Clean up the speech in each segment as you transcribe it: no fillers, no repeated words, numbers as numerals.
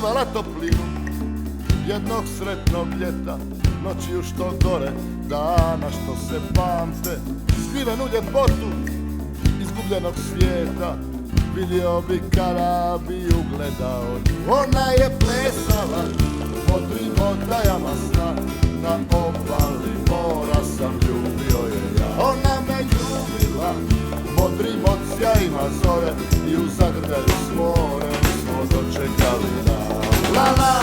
skrivala toplinu jednog sretnog ljeta, noći što gore, dana što se pamte, skrivenu ljepotu izgubljenog svijeta. Vidio bi kada bi ugledao nju. Ona je plesala modrim odajama sna, na obali mora sam ljubio je ja. Ona me ljubila modrim odsjajima zore i u zagrljaju s morem smo dočekali dan. La la,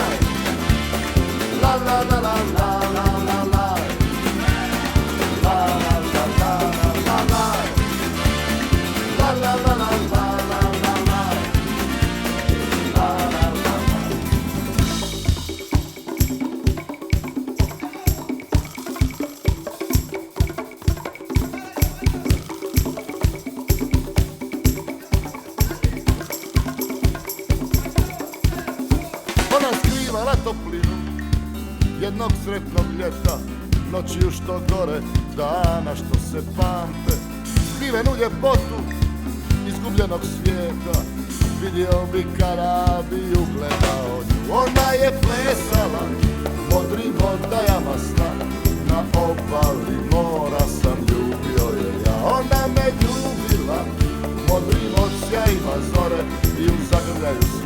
la la la la la la la la, la la la la la la, la la la la la. Ona skrivala toplinu jednog sretnog ljeta, noći što gore, dana što se pamte, skrivenu ljepotu izgubljenog svijeta. Vidio bi kada bi ugledao nju. Ona je plesala modrim odajama sna, na obali mora sam ljubio je ja. Ona me ljubila modrim odsjajima zore i u zagrljaju